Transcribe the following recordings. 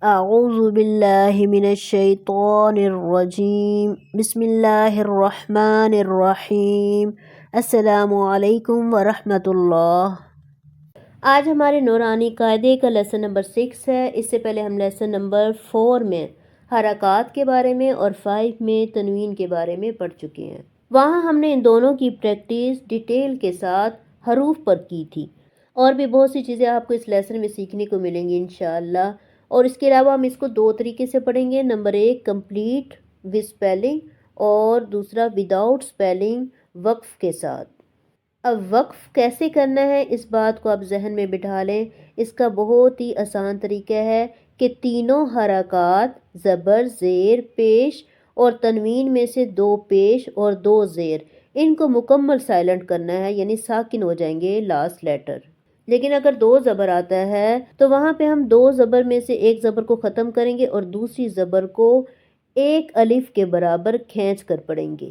اعوذ باللہ من الشیطان الرجیم بسم اللہ الرحمن الرحیم السلام علیکم ورحمۃ اللہ۔ آج ہمارے نورانی قاعدے کا لیسن نمبر 6 ہے۔ اس سے پہلے ہم لیسن نمبر 4 میں حرکات کے بارے میں اور 5 میں تنوین کے بارے میں پڑھ چکے ہیں۔ وہاں ہم نے ان دونوں کی پریکٹس ڈیٹیل کے ساتھ حروف پر کی تھی، اور بھی بہت سی چیزیں آپ کو اس لیسن میں سیکھنے کو ملیں گی انشاءاللہ۔ اور اس کے علاوہ ہم اس کو 2 طریقے سے پڑھیں گے۔ نمبر 1 کمپلیٹ ود سپیلنگ، اور دوسرا وداؤٹ سپیلنگ وقف کے ساتھ۔ اب وقف کیسے کرنا ہے اس بات کو آپ ذہن میں بٹھا لیں۔ اس کا بہت ہی آسان طریقہ ہے کہ تینوں حرکات زبر، زیر، پیش اور تنوین میں سے 2 پیش اور 2 زیر، ان کو مکمل سائلنٹ کرنا ہے، یعنی ساکن ہو جائیں گے لاسٹ لیٹر۔ لیکن اگر 2 زبر آتا ہے تو وہاں پہ ہم 2 زبر میں سے ایک زبر کو ختم کریں گے اور دوسری زبر کو ایک الف کے برابر کھینچ کر پڑھیں گے۔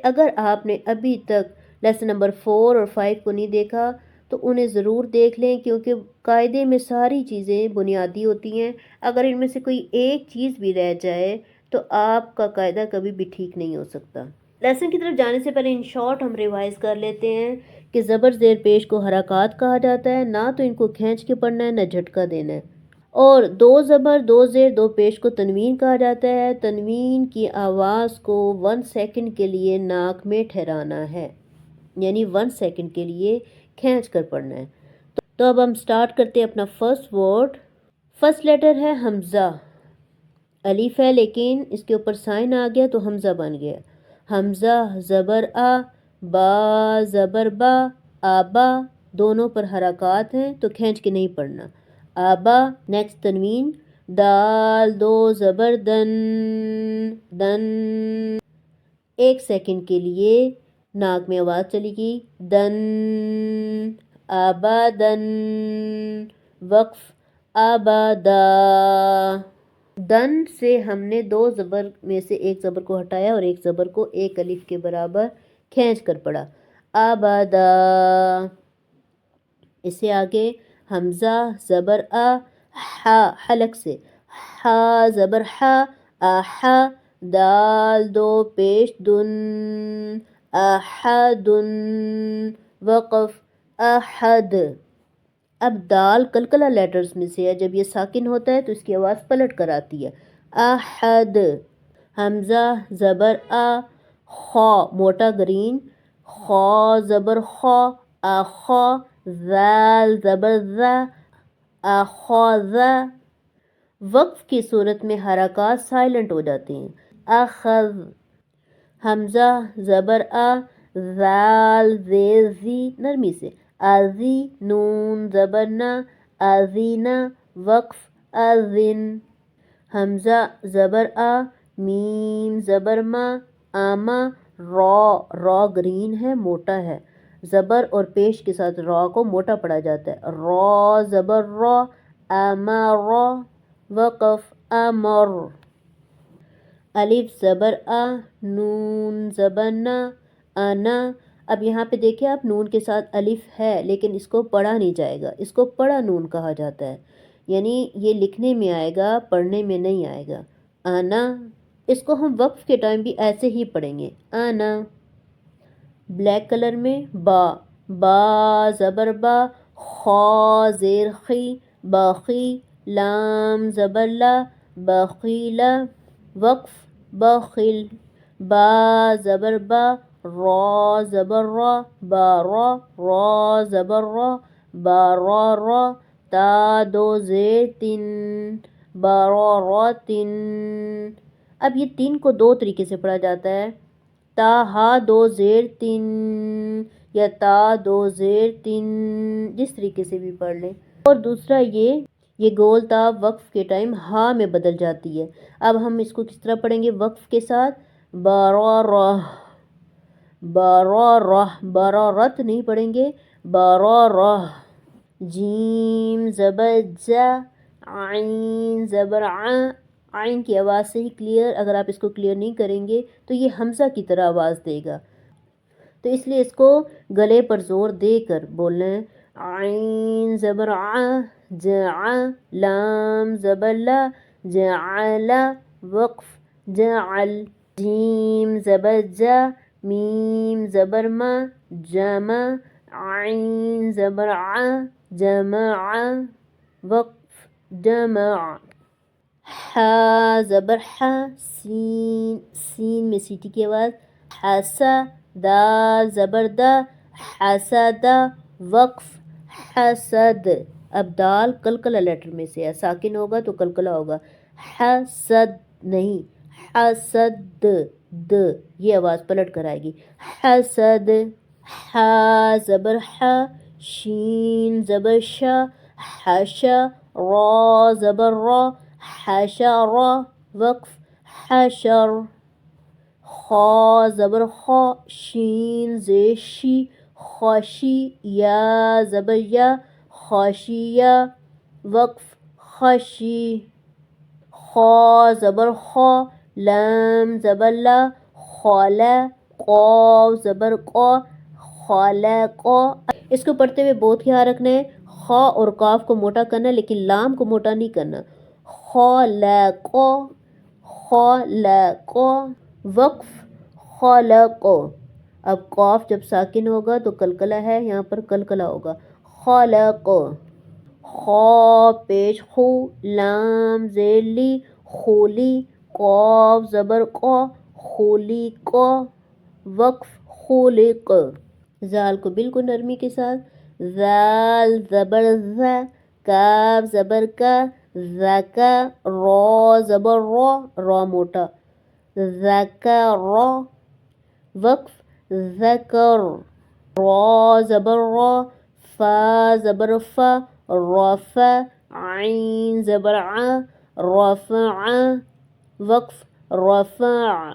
اگر آپ نے ابھی تک لیسن نمبر 4 اور 5 کو نہیں دیکھا تو انہیں ضرور دیکھ لیں، کیونکہ قاعدے میں ساری چیزیں بنیادی ہوتی ہیں۔ اگر ان میں سے کوئی ایک چیز بھی رہ جائے تو آپ کا قاعدہ کبھی بھی ٹھیک نہیں ہو سکتا۔ لیسن کی طرف جانے سے پہلے ان شارٹ ہم ریوائز کر لیتے ہیں کہ زبر زیر پیش کو حرکات کہا جاتا ہے، نہ تو ان کو کھینچ کے پڑھنا ہے نہ جھٹکا دینا ہے۔ اور 2 زبر 2 زیر 2 پیش کو تنوین کہا جاتا ہے۔ تنوین کی آواز کو 1 سیکنڈ کے لیے ناک میں ٹھہرانا ہے، یعنی 1 سیکنڈ کے لیے کھینچ کر پڑھنا ہے۔ تو اب ہم سٹارٹ کرتے ہیں اپنا فرسٹ ورڈ۔ فرسٹ لیٹر ہے حمزہ، الف ہے لیکن اس کے اوپر سائن آ گیا تو حمزہ بن گیا۔ حمزہ زبر آ، با زبر با، آبا، دونوں پر حرکات ہیں تو کھینچ کے نہیں پڑھنا۔ آبا۔ نیکسٹ تنوین، دال 2 زبر دن، دن، 1 سیکنڈ کے لیے ناک میں آواز چلی گئی، دن، آبادن، وقف، آبادا۔ دن سے ہم نے 2 زبر میں سے ایک زبر کو ہٹایا اور ایک زبر کو ایک الف کے برابر کھینچ کر پڑھا، آبادا۔ اس سے آگے حمزہ زبر آ، ہا حلق سے، ہا زبر ہا، آہا، دال 2 پیش دن، آحدن، وقف، احد۔ اب دال کلکلہ لیٹرز میں سے ہے، جب یہ ساکن ہوتا ہے تو اس کی آواز پلٹ کر آتی ہے، احد۔ حمزہ زبر آ، خا موٹا گرین، خا زبر خا، آخا، ذال زبر ذا، آخاذ۔ وقف کی صورت میں حرکات سائلنٹ ہو جاتے ہیں، اخذ۔ حمزہ زبر آ، ذال زیر زی نرمی سے، ازی، نون زبر نا، ازینا، وقف، ازن۔ حمزہ زبر آ، میم زبر ما، آما، را، را گرین ہے موٹا ہے، زبر اور پیش کے ساتھ را کو موٹا پڑھا جاتا ہے، را زبر را، آمارا، وقف، امر۔ الف زبر آ، نون زبر نا، انا۔ اب یہاں پہ دیکھیں آپ، نون کے ساتھ الف ہے لیکن اس کو پڑھا نہیں جائے گا، اس کو پڑھا نون کہا جاتا ہے، یعنی یہ لکھنے میں آئے گا پڑھنے میں نہیں آئے گا، انا۔ اس کو ہم وقف کے ٹائم بھی ایسے ہی پڑھیں گے، انا۔ بلیک کلر میں با، با زبر با، خا زیر خی، باخی، لام زبر لا، باخیلا، وقف، باخل۔ با زبر با، را زبر را، بارا، را زبر را، بارارا، تا 2 زیر تن، باراراتن۔ اب یہ 3 کو 2 طریقے سے پڑھا جاتا ہے، تا ہا 2 زیر تن یا تا 2 زیر تن، جس طریقے سے بھی پڑھ لیں۔ اور دوسرا یہ گول تا وقف کے ٹائم ہا میں بدل جاتی ہے۔ اب ہم اس کو کس طرح پڑھیں گے وقف کے ساتھ، بارارہ، بارارہ، بارارت نہیں پڑھیں گے، بارارہ۔ جیم زبر جا، عین زبر ع، عین کی آواز سے ہی کلیئر، اگر آپ اس کو کلیئر نہیں کریں گے تو یہ حمزہ کی طرح آواز دے گا، تو اس لیے اس کو گلے پر زور دے کر بولنا ہے، عین زبر ع، جع لام زبر لا جعل وقف جعل جیم زبر جا میم زبر ما جمع عین زبر ع جمع وقف جمع حا زبر ح سین سین میں سیٹی کی آواز حسا دال زبر دا حسد وقف حسد اب دال کلکلا لیٹر میں سے ہے ساکن ہوگا تو کلکلا ہوگا حسد نہیں حسد د یہ آواز پلٹ کر آئے گی حسد حا زبر ح شین زبر شا حشا را زبر را حشر وقف حشر خا زبر خا شین زیشی خاشی یا زبر یا خاشیہ وقف خشی خا زبر خا لام زبر لا خالا قاف زبر قا خالق اس کو پڑھتے ہوئے بہت خیال رکھنا ہے خا اور قاف کو موٹا کرنا لیکن لام کو موٹا نہیں کرنا خالق خالق وقف خالق اب قاف جب ساکن ہوگا تو کلکلا ہے یہاں پر کلکلا ہوگا خالق خا پیش خو لام زیلی خولی قاف زبر قا خولی قا وقف خولق زال کو بالکل نرمی کے ساتھ زال زبر ز کاف زبر کا زکا را زبر را موٹا زکا را وقف ذکر را زبر را فا زبر فا رفع عین زبر ع رفع وقف رفع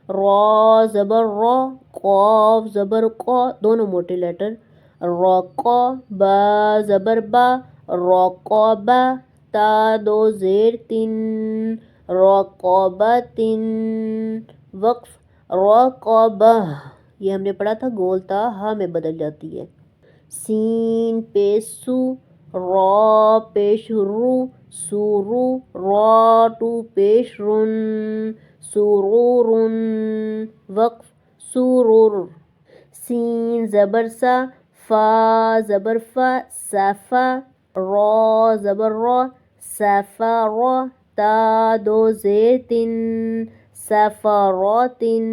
را زبر را قاف زبر قا دونوں موٹے لیٹر رقا با زبر با رقابہ تا دو زیر تین رقابتن وقف رقابہ یہ ہم نے پڑھا تھا گول تا ہا میں بدل جاتی ہے سین پیش سو را پیش رو سورو را ٹو پیش رن سرور وقف سرور سین زبر سا فا زبر فا صفا را زبر را صفا را تا دو زیر تن سفراتن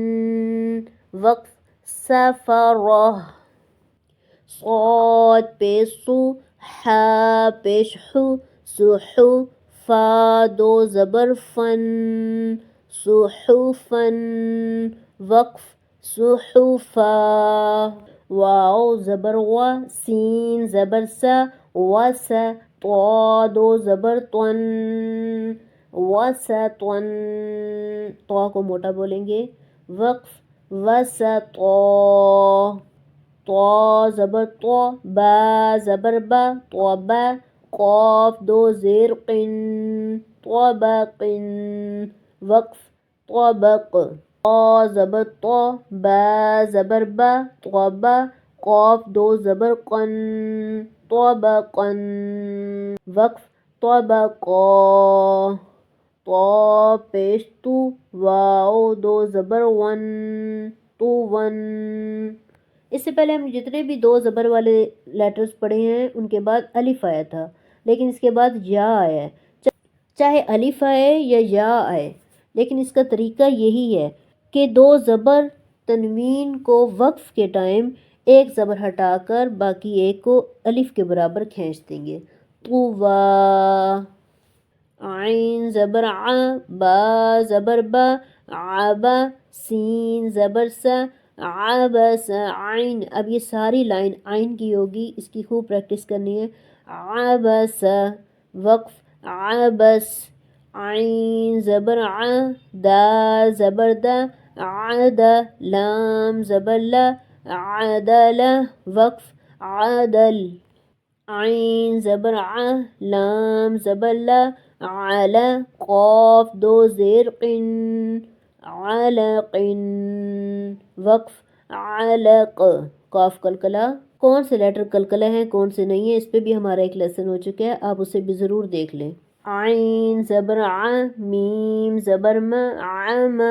وقف سفرہ صاد پیش سو حا پیش حو سحو فا دو زبر فن صحفن وقف صحفا واو زبر وا سین زبر سا وسا طا دو زبر طن وسطن طا کو موٹا بولیں گے وقف وسطا طا زبر طا با زبر با طبا قاف دو زیر قن طبقن وقف طبق طا زبر طا با زبر با طبا قاف دو زبر قن طبقن وقف طبقا طا پیش تو واو دو زبر ون تو ون اس سے پہلے ہم جتنے بھی دو زبر والے لیٹرز پڑھے ہیں ان کے بعد الف آیا تھا لیکن اس کے بعد یا آیا ہے چاہے الف آئے یا یا آئے لیکن اس کا طریقہ یہی ہے کہ دو زبر تنوین کو وقف کے ٹائم ایک زبر ہٹا کر باقی ایک کو الف کے برابر کھینچ دیں گے طوا عین زبر ع با زبر با عبا سین زبر سا عبس عین اب یہ ساری لائن عین کی ہوگی اس کی خوب پریکٹس کرنی ہے عبس وقف عبس عین زبر ع دا زبر دا عد لام زبر لا عدل وقف عدل عین زبر ع لام زبر لا علا قاف دو زیر قن علقن وقف علق قاف کلکلا. کون سے لیٹر کلکلا ہیں کون سے نہیں ہیں اس پہ بھی ہمارا ایک لیسن ہو چکا ہے، آپ اسے بھی ضرور دیکھ لیں. عین زبر ع، میم زبر م، عم،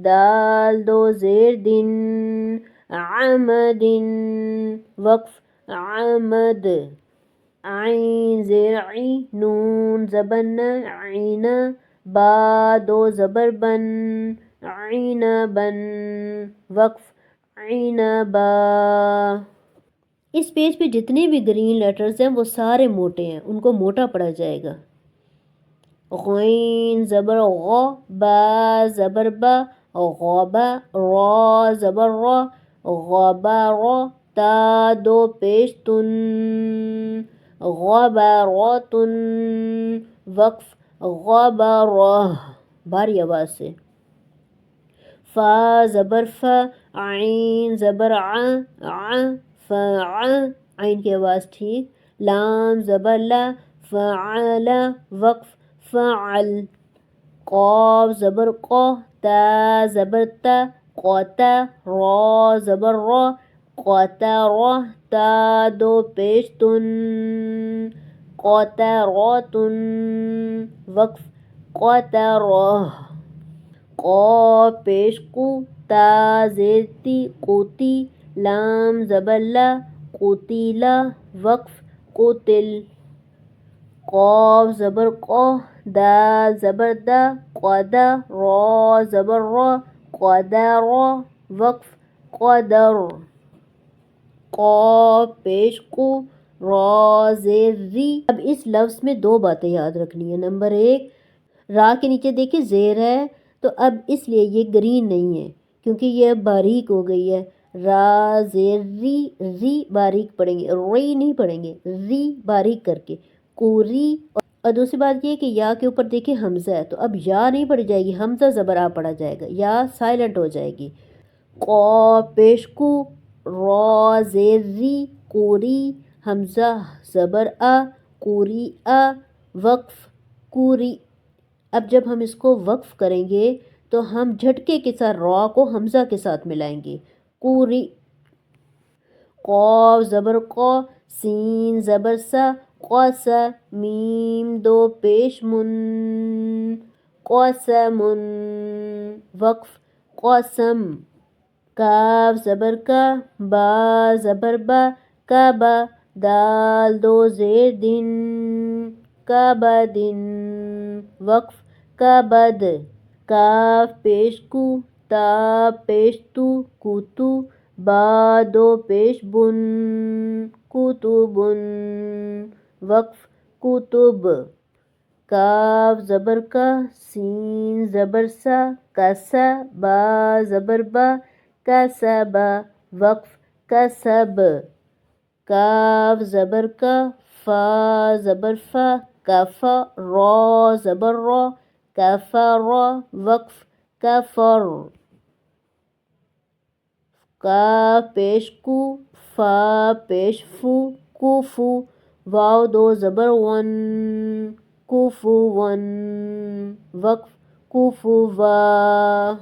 دال دو زیر دن، عمد، وقف عمد. عین زیر عی، نون زبر ن، عین، با دو زبر بن، عینبن، وقف عینبا. اس پیج پہ جتنے بھی گرین لیٹرز ہیں وہ سارے موٹے ہیں، ان کو موٹا پڑھا جائے گا. غین زبر غ، با زبر با، غبا، را زبر را، غبارا، تا دو پیش تن، غباراتن، وقف غبارہ بھاری آواز سے. فا زبر فا، عین زبر ع، ع، فع، عین کی آواز ٹھیک. لام زبر لا، فعل، وقف فعل. قاف زبر قا، تا زبر تا، قاتا، را زبر را، قاترا، تا دو پیش تن، قاتراتن، وقف قاترہ. قاف پیش قو، تا زیر تی، قوتی، لام زبر لا، قوتیلا، وقف قوتل. قاف زبر قا، دال زبر دا، قدا، را زبر را، قدرا، وقف قدر. قاف پیش قو، را زیر ری. اب اس لفظ میں دو باتیں یاد رکھنی ہیں. نمبر ایک، را کے نیچے دیکھیں زیر ہے تو اب اس لیے یہ گرین نہیں ہے کیونکہ یہ باریک ہو گئی ہے. را زیر ری، ری باریک پڑھیں گے، ری نہیں پڑھیں گے، ری باریک کر کے. کوری. اور دوسری بات یہ کہ یا کے اوپر دیکھیں حمزہ ہے تو اب یا نہیں پڑھی جائے گی، حمزہ زبر آ پڑھا جائے گا، یا سائلنٹ ہو جائے گی. قاف پیش کو، را زیر ری، کوری، حمزہ زبر آ، کوری آ، وقف کوری. اب جب ہم اس کو وقف کریں گے تو ہم جھٹکے کے ساتھ را کو حمزہ کے ساتھ ملائیں گے، کوری. قاف زبر قا، سین زبر سا، قاسا، میم دو پیش من، قاسمن، وقف قاسم. کاف زبر کا، با زبر با، کعبہ، دال دو زیر دن، کعبدن، وقف کعبد. کاف پیش کو، تا پیش تو، کوتو، با دو پیش بن، کوتبن، وقف کتب. کاف زبر کا، سین زبر سا، کسا، با زبر با، کسبا، وقف کسب. کاف زبر کا، فا زبر فا، کفا، را زبر را، کفرا، وقف کفر. کاف پیش کو، فا پیش فو، کوفو، واو دو زبر ون، کوفو ون، وقف کوفو وا.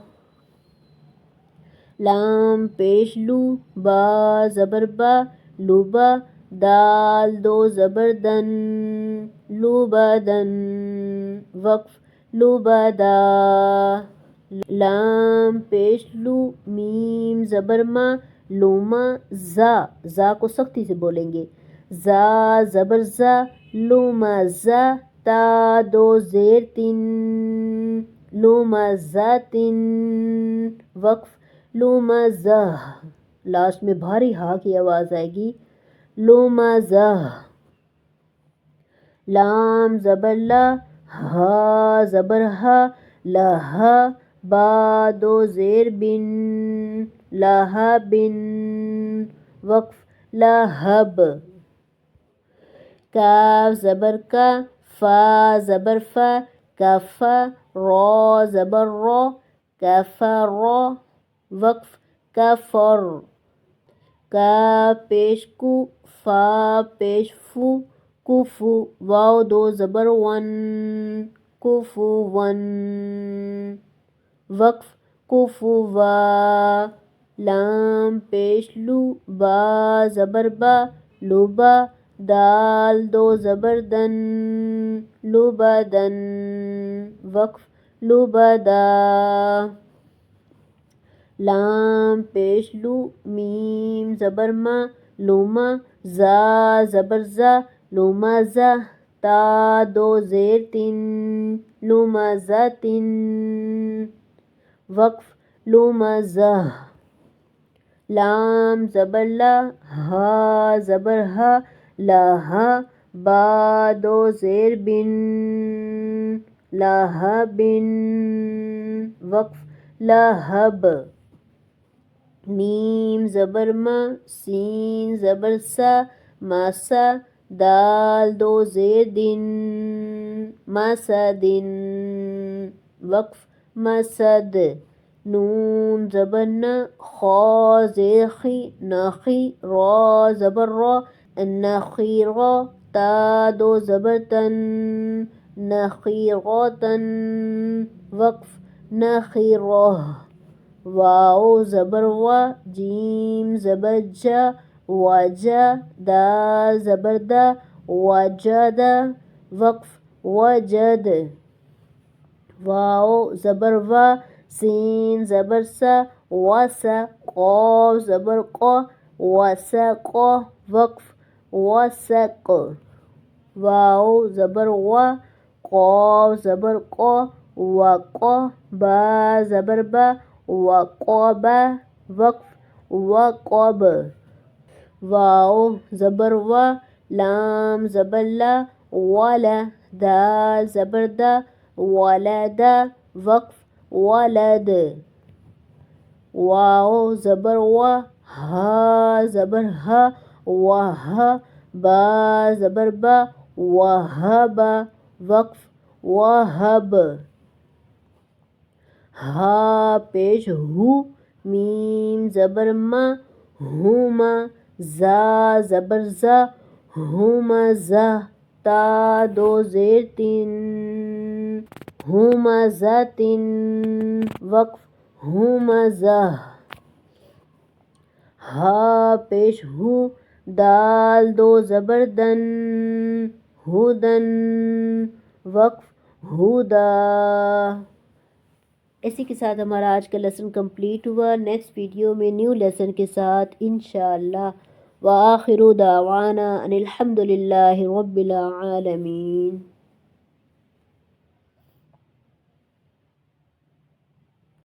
لام پیش لو، با زبر با، لوبا، دال دو زبر دن، لوبدن، وقف لوبدا. لام پیش لو، میم زبر ما، لوما، زا، زا کو سختی سے بولیں گے، زا زبر زا، لوما زا، تا دو زیر تن، لوما زاتن، وقف لوما زہ. لاسٹ میں بھاری ہا کی آواز آئے گی، لوما زہ. لام زبر لا، ہا زبر ہا، لہا، با دو زیر بن، لہا بن، وقف لہب. کاف زبر کا، فا زبر فا، کفا، را زبر را، کفرا، وقف کفر. کاف پیش کو، فا پیش فو، کوفو، واو دو زبر ون، کوفو ون، وقف کوفو وا. لام پیش لو با زبر با لوبا دال دو زبر دن لبدن وقف لبدا لام پیش لو میم زبر ما لوما زا زبر زا لوما زا تا دو زیر تن لوما زا تن وقف لوما زا لام زبر لا ہا زبر ہا لاہا با دو زیر بن لاہا بن وقف لاہب میم زبر ما سین زبر سا ماسا دال دو زیر دن ماسا دن وقف مسد نون زبر نا خا زیر خی ناخی را زبر را النخیرا تا دو زبر تن نخیراتن وقف نخیرہ واو زبر وا جیم زبر جا واجا دال زبر دا واجدا وقف وجد واو زبر وا سین زبر سا واسا قاف زبر قا وسق وقف وسق واو زبر وا قاف زبر قا وقا با زبر با وقاب وقف وقب واو زبر وا لام زبر لا ولا دال زبر دا ولد وقف ولد واو زبر وا ہا زبر ہا وہا با زبر با وہب وقف وہب ہا پیش ہو میم زبر ما ہوما زا زبر زا ہوما زا تا دو زیر تن ہوما زا تن وقف ہوما زا ہا پیش ہو دال دو زبر دن ہودن وقف ہودا اسی کے ساتھ ہمارا آج کا لیسن کمپلیٹ ہوا. نیکسٹ ویڈیو میں نیو لیسن کے ساتھ انشاءاللہ. وآخر دعوانا ان الحمد للہ رب العالمین.